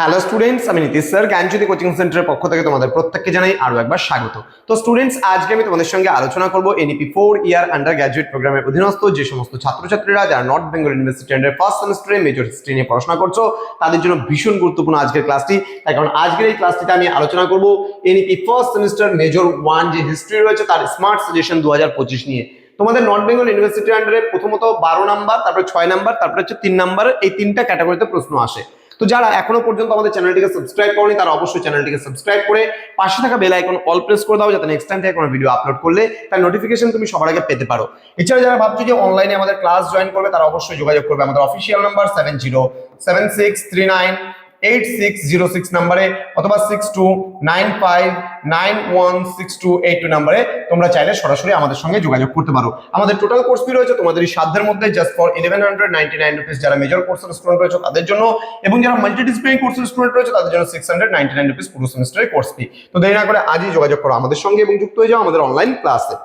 Hello students, আমি Nitish sir জ্ঞানজ্যোতি coaching সেন্টারের পক্ষ থেকে তোমাদের প্রত্যেককে জানাই আরো একবার স্বাগত। তো স্টুডেন্টস, আজকে আমি তোমাদের সঙ্গে আলোচনা করব এনইপি 4 ইয়ার আন্ডার গ্র্যাজুয়েট প্রোগ্রামের অধীনস্থ যে সমস্ত ছাত্রছাত্রীরা যারা north Bengal university under first সেমিস্টারে মেজর হিস্ট্রি নিয়ে পড়াশোনা করছো তাদের জন্য ভীষণ গুরুত্বপূর্ণ আজকের ক্লাসটি। তাই কারণ আজকের এই ক্লাসটিতে আমি আলোচনা করব এনইপি ফার্স্ট সেমিস্টার মেজর 1 যে হিস্ট্রি রয়েছে তার স্মার্ট সাজেশন 2025 নিয়ে। তোমাদের নর্থ বেঙ্গল ইউনিভার্সিটির আন্ডারে প্রথমত 12 নাম্বার, তারপরে 6 নাম্বার, তারপরে হচ্ছে 3 নাম্বার, এই তিনটা ক্যাটাগরিতে প্রশ্ন আসে। তো যারা এখনো পর্যন্ত আমাদের চ্যানেলটিকে সাবস্ক্রাইব করনি তারা অবশ্যই চ্যানেলটিকে সাবস্ক্রাইব করে পাশে থাকা বেল আইকন অল প্রেস করে দাও, যাতে নেক্সট টাইম থেকে কোনো ভিডিও আপলোড করলে তার নোটিফিকেশন তুমি সবার আগে পেতে পারো। এছাড়া যারা ভাবছো যে অনলাইনে আমাদের ক্লাস জয়েন করবে তারা অবশ্যই যোগাযোগ করবে আমাদের অফিসিয়াল নাম্বার 7076398606 নাম্বারে অথবা 6295916282 নাম্বারে তোমরা চাইলে সরাসরি আমাদের সঙ্গে যোগাযোগ করতে পারো। আমাদের টোটাল কোর্স ফি রয়েছে তোমাদের এই সাধ্যের মধ্যে জাস্ট ফর 1199 রুপিস যারা মেজর কোর্সের স্টুডেন্ট রয়েছে তাদের জন্য, এবং যারা মাল্টিডিসিপ্লিনারি কোর্সের স্টুডেন্ট রয়েছে তাদের জন্য 699 রুপিস পুরো সেমিস্টারের কোর্স ফি। তো দেরি না করে আজই যোগাযোগ করো আমাদের সঙ্গে এবং যুক্ত হয়ে যাও আমাদের অনলাইন ক্লাসে।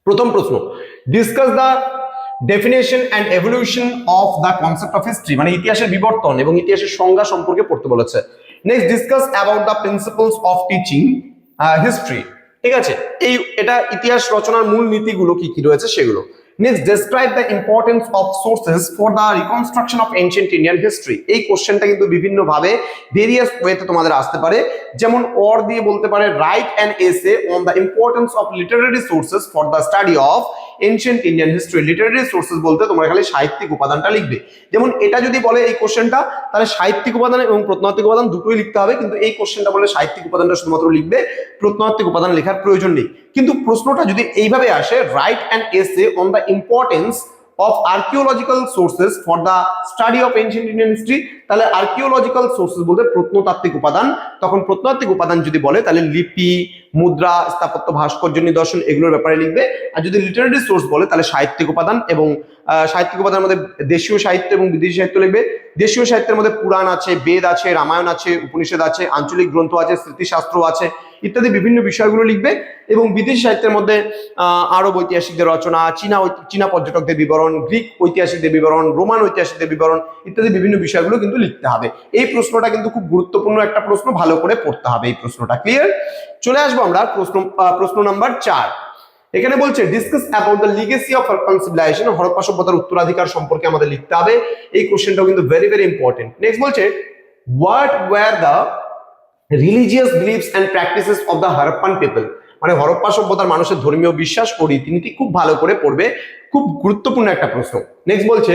প্রথম প্রশ্ন, discuss the definition and evolution of the concept of history, মানে ইতিহাসের বিবর্তন এবং ইতিহাসের সংজ্ঞা সম্পর্কে পড়তে বলেছে। Next, discuss about the principles of teaching history. ঠিক আছে, এটা ইতিহাস রচনার মূল নীতিগুলো কি কি রয়েছে সেগুলো। Next, describe the importance of sources for the reconstruction of ancient Indian history. এই কোশ্চেনটা কিন্তু বিভিন্ন ভাবে ভেরিয়াস ওয়েতে তোমাদের আসতে পারে, যেমন অর দিয়ে বলতে পারে right an essay on the importance of Literary sources for the study of ancient Indian history. Literary sources বলতে তোমরা খালি সাহিত্যিক উপাদানটা লিখবে। যেমন এটা যদি বলে এই কোশ্চেনটা, তাহলে সাহিত্যিক উপাদান এবং প্রত্নতাত্ত্বিক উপাদান দুটোই লিখতে হবে, কিন্তু এই কোশ্চেনটা বলে সাহিত্যিক উপাদানটা শুধুমাত্র লিখবে, প্রত্নতাত্ত্বিক উপাদান লেখার প্রয়োজন নেই। কিন্তু প্রশ্নটা যদি এইভাবে আসে, right an essay on the importance of archaeological sources for the study of ancient Indian history, তাহলে archaeological sources বলতে প্রত্নতাত্ত্বিক উপাদান। তখন প্রত্নতাত্ত্বিক উপাদান যদি বলে তাহলে লিপি, মুদ্রা, স্থাপত্য, ভাস্কর্য নিদর্শন এগুলোর ব্যাপারে লিখবে। আর যদি লিটারারি সোর্স বলে তাহলে সাহিত্যিক উপাদান, এবং সাহিত্যিক উপাদানের মধ্যে দেশীয় সাহিত্য এবং বিদেশি সাহিত্য লিখবে। দেশীয় সাহিত্যের মধ্যে পুরাণ আছে, বেদ আছে, রামায়ণ আছে, উপনিষদ আছে, আঞ্চলিক গ্রন্থ আছে, স্মৃতিশাস্ত্র আছে ইত্যাদি বিভিন্ন বিষয়গুলো লিখবে। এবং বিদেশি সাহিত্যের মধ্যে আরব ঐতিহাসিকদের রচনা, চীনা পর্যটকদের বিবরণ, গ্রিক ঐতিহাসিকদের বিবরণ, রোমান ঐতিহাসিকদের বিবরণ ইত্যাদি বিভিন্ন বিষয়গুলো কিন্তু লিখতে হবে। এই প্রশ্নটা কিন্তু খুব গুরুত্বপূর্ণ একটা প্রশ্ন, ভালো করে পড়তে হবে এই প্রশ্নটা। ক্লিয়ার? চলে আসবো আমরা প্রশ্ন নাম্বার 4। এখানে বলছে discuss about the legacy of Harappan civilization. Harappa সভ্যতার উত্তরাধিকার সম্পর্কে আমাদের লিখতে হবে। এই কোশ্চেনটাও কিন্তু ভেরি ভেরি ইম্পর্টেন্ট। নেক্সট বলছে what were the religious beliefs and practices of the Harappan people, মানে হরপ্পা সভ্যতার মানুষের ধর্মীয় বিশ্বাস ও রীতিনীতি খুব ভালো করে পড়বে, খুব গুরুত্বপূর্ণ একটা প্রশ্ন। নেক্সট বলছে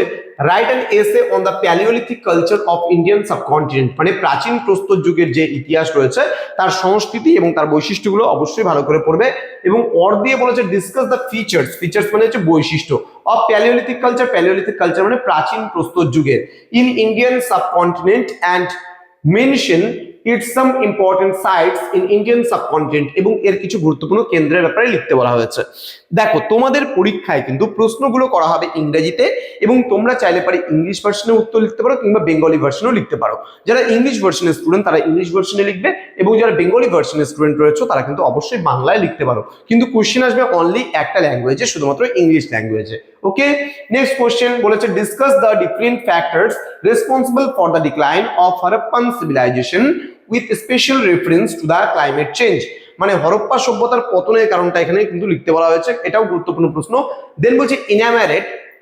write an essay on the palaeolithic culture of Indian subcontinent, মানে প্রাচীন প্রস্তর যুগের যে ইতিহাস রয়েছে তার সংস্কৃতি এবং তার বৈশিষ্ট্যগুলো অবশ্যই ভালো করে পড়বে। এবং অর দিয়ে বলেছে ডিসকাস দ্য ফিচার্স মানে হচ্ছে বৈশিষ্ট্য অফ প্যালিওলিথিক কালচার মানে প্রাচীন প্রস্তর যুগের in Indian subcontinent and mention it's some important sites in Indian subcontinent, এবং এর কিছু গুরুত্বপূর্ণ কেন্দ্রের ব্যাপারে লিখতে বলা হয়েছে। দেখো, তোমাদের পরীক্ষায় কিন্তু প্রশ্নগুলো করা হবে ইংরেজিতে, এবং তোমরা চাইলে পারে ইংলিশ ভার্সনে উত্তর লিখতে পারো কিংবা বেঙ্গলি ভার্সনেও লিখতে পারো। যারা ইংলিশ ভার্সনের স্টুডেন্ট তারা ইংলিশ ভার্সনে লিখবে, এবং যারা বেঙ্গলি ভার্সনের স্টুডেন্ট রয়েছে তারা কিন্তু অবশ্যই বাংলায় লিখতে পারো। কিন্তু কোশ্চেন আসবে অনলি একটা ল্যাঙ্গুয়েজে, শুধুমাত্র ইংলিশ ল্যাঙ্গুয়েজে। ওকে, নেক্সট কোশ্চেন বলেছে discuss the different factors responsible for the decline of Harappan civilization with special reference to the climate change, মানে হরপ্পা সভ্যতার পতনের কারণটা এখানে কিন্তু লিখতে বলা হয়েছে। এটাও গুরুত্বপূর্ণ প্রশ্ন। দেন বলছে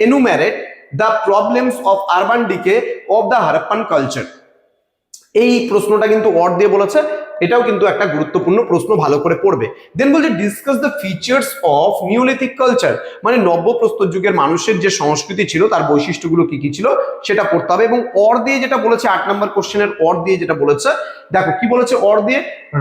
enumerate the problems of urban decay of the Harappan culture. এই প্রশ্নটা কিন্তু ওয়ার্ড দিয়ে বলেছে, এটাও কিন্তু একটা গুরুত্বপূর্ণ প্রশ্ন, ভালো করে পড়বে। দেন বলছে discuss the features of neolithic culture, মানে নব্যপ্রস্তর যুগের মানুষের যে সংস্কৃতি ছিল তার বৈশিষ্ট্যগুলো কি কি ছিল সেটা পড়তে হবে। এবং অর দিয়ে যেটা বলেছে 8 নম্বর কোশ্চেনের অর দিয়ে যেটা বলেছে, দেখো কি বলেছে অর দিয়ে,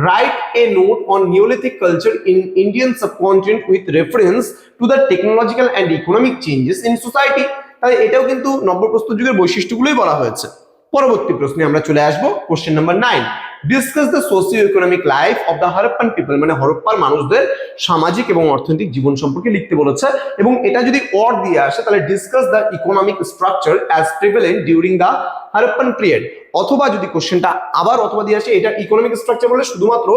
right a note on neolithic culture in Indian subcontinent with reference to the technological and economic changes in society. তাহলে এটাও কিন্তু নব্যপ্রস্তর যুগের বৈশিষ্ট্যগুলোই বলা হয়েছে। পরবর্তী প্রশ্নে আমরা চলে আসবো, question number 9। Discuss the socio economic life of the Harappan people, মানে হরপ্পার মানুষদের সামাজিক এবং অর্থনৈতিক জীবন সম্পর্কে লিখতে বলেছে। এবং এটা যদি অর দিয়ে আসে তাহলে discuss the economic structure as prevalent during the Harappan period, অথবা যদি কোশ্চেনটা আবার অথবা দিয়ে আসে এটা ইকোনমিক স্ট্রাকচার বলে শুধুমাত্র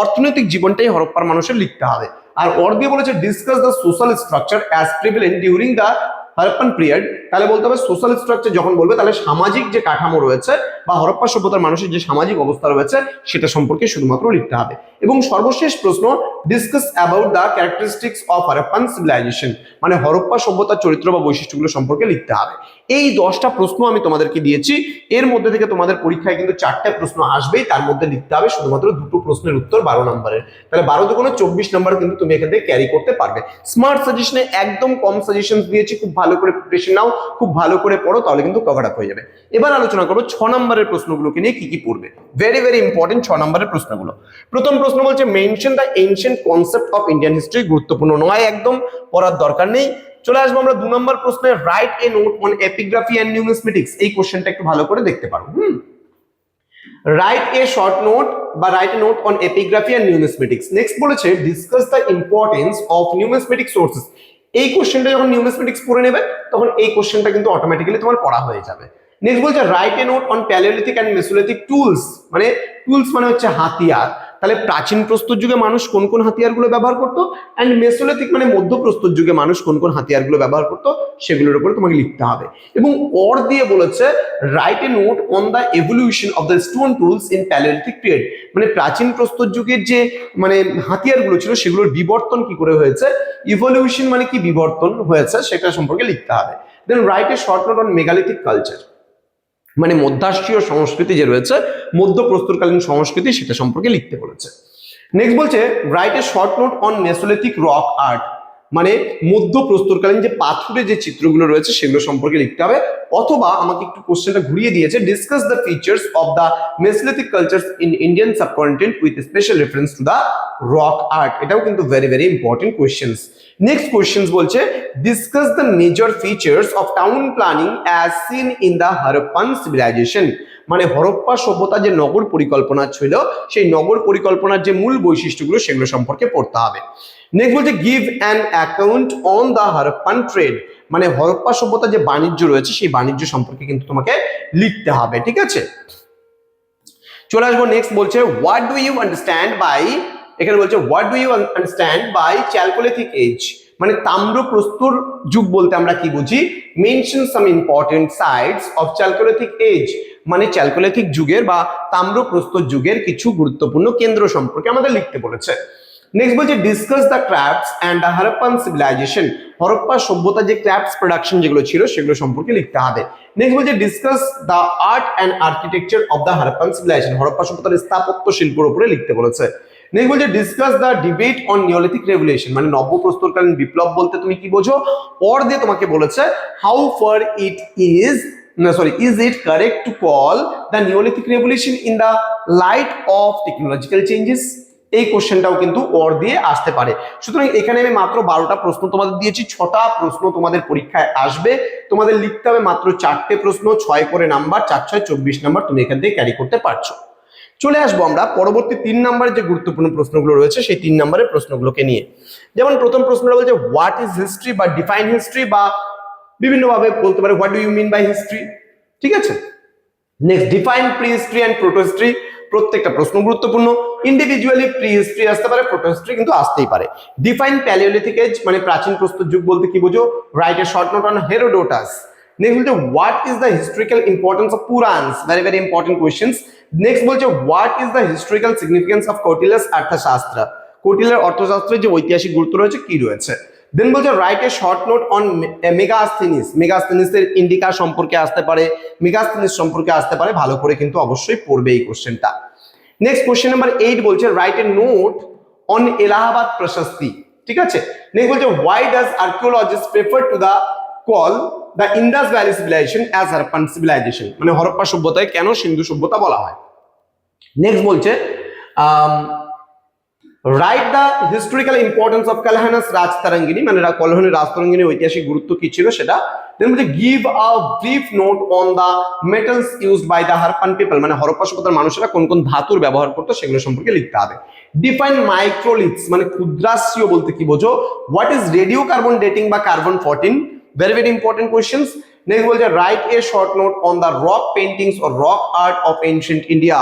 অর্থনৈতিক জীবনটাই হরপ্পার মানুষের লিখতে হবে। আর অর দিয়ে বলেছে discuss the social structure as prevalent during the Harappan period, তাহলে বলতে হবে সোশ্যাল স্ট্রাকচার। যখন বলবে তাহলে সামাজিক যে কাঠামো রয়েছে বা হরপ্পা সভ্যতার মানুষের যে সামাজিক অবস্থা রয়েছে সেটা সম্পর্কে শুধুমাত্র লিখতে হবে। এবং সর্বশেষ প্রশ্ন, discuss about the characteristics of Harappan civilisation, মানে হরপ্পা সভ্যতার চরিত্র বা বৈশিষ্ট্যগুলো সম্পর্কে লিখতে হবে। এই 10টা প্রশ্ন আমি তোমাদেরকে দিয়েছি, এর মধ্যে থেকে তোমাদের পরীক্ষায় কিন্তু 4টে প্রশ্ন আসবেই, তার মধ্যে লিখতে হবে শুধুমাত্র 2টো প্রশ্নের উত্তর 12 নম্বরের। তাহলে 12 দুগুণে 24 নম্বর কিন্তু তুমি এখান থেকে ক্যারি করতে পারবে। স্মার্ট সাজেশনে একদম কম সাজেশন দিয়েছি, খুব ভালো করে প্রিপারেশন নাও, খুব ভালো করে পড়ো, তাহলে কিন্তু কভার আপ হয়ে যাবে। এবার আলোচনা করবো 6 নম্বরের প্রশ্নগুলোকে নিয়ে কি কি পড়বে। ভেরি ভেরি ইম্পর্টেন্ট 6 নম্বরের প্রশ্নগুলো। প্রথম প্রশ্ন বলছে mention the ancient concept of Indian history. গুরুত্বপূর্ণ নয়, একদম পড়ার দরকার নেই। চলে আসবো আমরা 2 নম্বর প্রশ্নে, write a note on epigraphy and numismatics. এই কোশ্চেনটা একটু ভালো করে দেখতে পারো। রাইট এ শর্ট নোট বা write a note on epigraphy and numismatics. Next বলেছে discuss the importance of numismatic sources. এই কোশ্চেনটা যখন নিউমিসমেটিক্স পড়ে নেবে তখন এই কোশ্চেনটা কিন্তু অটোমেটিক্যালি তোমার পড়া হয়ে যাবে। নেক্সট বলছে write a note on palaeolithic and mesolithic tools. মানে টুলস মানে হচ্ছে হাতিয়ার, তাহলে প্রাচীন প্রস্তর যুগে মানুষ কোন কোন হাতিয়ারগুলো ব্যবহার করতো, এন্ড মেসোলিথিক মানে মধ্যপ্রস্তর যুগে মানুষ কোন কোন হাতিয়ারগুলো ব্যবহার করতো, সেগুলোর উপরে তোমাকে লিখতে হবে। এবং অর দিয়ে বলেছে write a note on the evolution of the stone tools in palaeolithic period. মানে প্রাচীন প্রস্তর যুগের যে মানে হাতিয়ারগুলো ছিল সেগুলোর বিবর্তন কি করে হয়েছে, ইভলিউশন মানে কি বিবর্তন হয়েছে সেটা সম্পর্কে লিখতে হবে। Then write a short note on megalithic culture, মানে মধ্যাসীয় সংস্কৃতি যে রয়েছে, মধ্যপ্রস্তরকালীন সংস্কৃতি, সেটা সম্পর্কে লিখতে বলেছে। নেক্সট বলছে write a short note on mesolithic rock art, মানে মধ্যপ্রস্তরকালীন যে পাথরের যে চিত্রগুলো রয়েছে সেগুলো সম্পর্কে লিখতে হবে। অথবা আমাকে একটু কোশ্চেনটা ঘুরিয়ে দিয়েছে, discuss the features of the mesolithic cultures in Indian subcontinent with special reference to the rock art. এটাও কিন্তু very very important questions. Next questions বলছে discuss the major features of town planning as seen in the Harappan civilisation, মানে হরপ্পা সভ্যতা যে নগর পরিকল্পনা ছিল সেই নগর পরিকল্পনার যে মূল বৈশিষ্ট্যগুলো সেগুলো সম্পর্কে পড়তে হবে। নেক্সট বলছে give an account on the Harappan trade, মানে হরপ্পা সভ্যতার যে বাণিজ্য রয়েছে সেই বাণিজ্য সম্পর্কে কিন্তু তোমাকে লিখতে হবে। ঠিক আছে, চলে আসবো নেক্সট বলছে what do you understand by, এখানে বলছে what do you understand by chalcolithic age, মানে তাম্রপ্রস্তর যুগ বলতে আমরা কি বুঝি। Mention some important sites of chalcolithic age, মানে চ্যালকোলিথিক যুগের বা তাম্রপ্রস্তর যুগের কিছু গুরুত্বপূর্ণ কেন্দ্র সম্পর্কে আমাদের লিখতে বলেছে। নেক্সট বলছে discuss the crafts and the Harappan civilisation, Harappa সভ্যতা যে ক্রাফটস প্রোডাকশন যেগুলো ছিল সেগুলো সম্পর্কে লিখতে হবে। নেক্সট বলছে discuss the art and architecture of the Harappan civilisation, Harappa সভ্যতার স্থাপত্য শিল্পের উপরে লিখতে বলেছে। নেক্সট বলছে discuss the debate on neolithic revolution, মানে নব্যপ্রস্তরকালীন বিপ্লব বলতে তুমি কি বোঝো। অর দিয়ে তোমাকে বলেছে how far it is is it correct to call the Neolithic revolution in the light of technological changes? এই কোশ্চেনটাও কিন্তু অর দিয়ে আসতে পারে। সুতরাং এখানে আমি মাত্র 12টা প্রশ্ন তোমাদের দিয়েছি, 6টা প্রশ্ন তোমাদের পরীক্ষায় আসবে। তোমাদের লিখতে হবে মাত্র 4টে প্রশ্ন, 6 করে নাম্বার, 4 6 24 নাম্বার তুমি এখান থেকে ক্যারি করতে পারছো। চলে আসবো আমরা পরবর্তী 3 নম্বরের যে গুরুত্বপূর্ণ প্রশ্নগুলো রয়েছে সেই 3 নম্বরের প্রশ্নগুলোকে নিয়ে। যেমন প্রথম প্রশ্নটা বলছে হোয়াট ইজ হিস্ট্রি বা ডিফাইন হিস্ট্রি, বা বিভিন্ন ভাবে বলতে পারে what do you mean by history. ঠিক আছে, next define prehistory and protohistory, প্রত্যেকটা প্রশ্ন গুরুত্বপূর্ণ। ইন্ডিভিজুয়ালি প্রি হিস্ট্রি আসতে পারে, প্রোটো হিস্ট্রি কিন্তু আসতেই পারে। ডিফাইন প্যালিওলিথিক এজ, মানে প্রাচীন প্রস্তর যুগ বলতে কি বুঝো। Write a short note on Herodotus. Next বলছে what is the historical importance of Puranas, very very important questions. Next বলছে what is the historical significance of Kautilya's Arthashastra, কৌটিল্যের অর্থশাস্ত্রের যে ঐতিহাসিক গুরুত্ব রয়েছে কি রয়েছে। দেন বলছে write a short note on Megasthenes, মেগাস্থেনিসের ইন্ডিকা সম্পর্কে আসতে পারে, মেগাস্থেনিস সম্পর্কে আসতে পারে, ভালো করে কিন্তু অবশ্যই পড়বে এই কোশ্চেনটা। নেক্সট কোশ্চেন নাম্বার 8 বলছে write a note on Allahabad Prashasti. ঠিক আছে, নেক্সট বলছে why does archaeologist prefer to the call the Indus Valley civilization as Harappan civilisation, মানে হরপ্পা সভ্যতায় কেন সিন্ধু সভ্যতা বলা হয়। নেক্সট বলছে write the historical importance of Kalhana's Rajatarangini, মানে কলহানের রাজতারাঙ্গিনীর ঐতিহাসিক গুরুত্ব কি ছিল সেটা। দেন বলছে give a brief note on the metals used by the Harappan people, মানে হরপ্পা সভ্যতার মানুষেরা কোন কোন ধাতুর ব্যবহার করতো সেগুলো সম্পর্কে লিখতে হবে। ডিফাইন মাইক্রোলিথস, মানে ক্ষুদ্রাস্ত্রীয় বলতে কি বোঝো। What is radio carbon dating বা carbon 14, very very important questions. Next বলছে write a short note on the rock paintings or rock art of ancient India.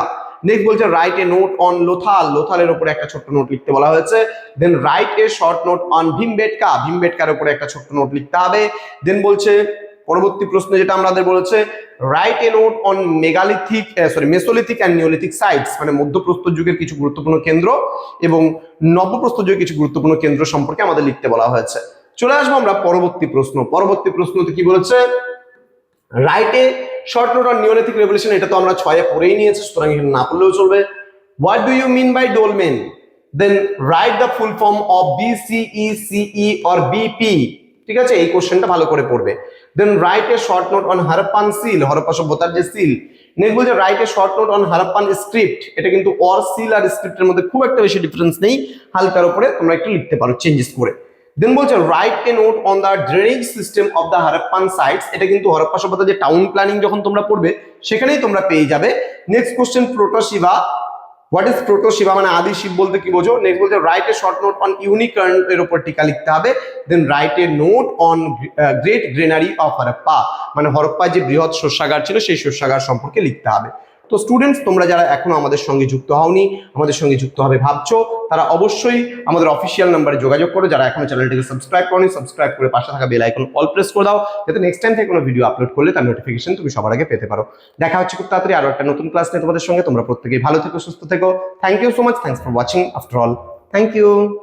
Next বলছে write a note on Lothal, লোথালের উপরে একটা ছোট্ট নোট লিখতে বলা হয়েছে। Then write a short note on Bhimbetka, ভীমবেটকার উপরে একটা ছোট্ট নোট লিখতে হবে। দেন বলছে পরবর্তী প্রশ্ন যেটা আমাদের বলেছে write a note on mesolithic and neolithic sites, মানে মধ্যপ্রস্তর যুগের কিছু গুরুত্বপূর্ণ কেন্দ্র এবং নবপ্রস্তর যুগের কিছু গুরুত্বপূর্ণ কেন্দ্র সম্পর্কে আমাদের লিখতে বলা হয়েছে। চলে আসবো আমরা পরবর্তী প্রশ্ন। পরবর্তী প্রশ্নতে কি বলেছে write a short note on neolithic revolution, এটা তো আমরা 6 এ পড়েই নিয়েছি, সুতরাং এখানে না পড়লেও চলবে। What do you mean by dolmen? Then write the full form of BCE, CE or BP. ঠিক আছে, এই কোশ্চেনটা ভালো করে পড়বে। Then write a short note on Harappan seal, Harappa সভ্যতার যে সিল। নেক্সট বলছে write a short note on Harappan script, এটা কিন্তু অর সিল আর স্ক্রিপ্টের মধ্যে খুব একটা বেশি ডিফারেন্স নেই, হালকার উপরে তোমরা একটু লিখতে পারো চেঞ্জেস করে। দেন বলছে write a note on the drainage system of the Harappan sites, এটা কিন্তু হরপ্পা সভ্যতার যে টাউন প্ল্যানিং যখন তোমরা পড়বে সেখানেই তোমরা পেয়ে যাবে। Next question Protoshiva, what is Protoshiva মানে আদি শিব বলতে কি বোঝো? নেক্সট বলছে write a short note on unicorn, এর উপর টিকা লিখতে হবে। Then write a note on great granary of Harappa, মানে হরপ্পায় যে বৃহৎ শস্যাগার ছিল সেই শস্যাগার সম্পর্কে লিখতে হবে। তো স্টুডেন্টস, তোমরা যারা এখনো আমাদের সঙ্গে যুক্ত হওনি, আমাদের সঙ্গে যুক্ত হবে ভাবছো, তারা অবশ্যই আমাদের অফিসিয়াল নাম্বারে যোগাযোগ করো। যারা এখনো চ্যানেলটিকে সাবস্ক্রাইব করনি, সাবস্ক্রাইব করে পাশে থাকা বেল আইকন অল প্রেস করে দাও, যাতে নেক্সট টাইম থেকে কোনো ভিডিও আপলোড করলে তার নোটিফিকেশন তুমি সবার আগে পেতে পারো। দেখা হচ্ছে খুব তাড়াতাড়ি আরো একটা নতুন ক্লাস নিয়ে তোমাদের সঙ্গে। তোমরা প্রত্যেকেই ভালো থেকো, সুস্থ থেকো। Thank you so much, thanks for watching after all, thank you.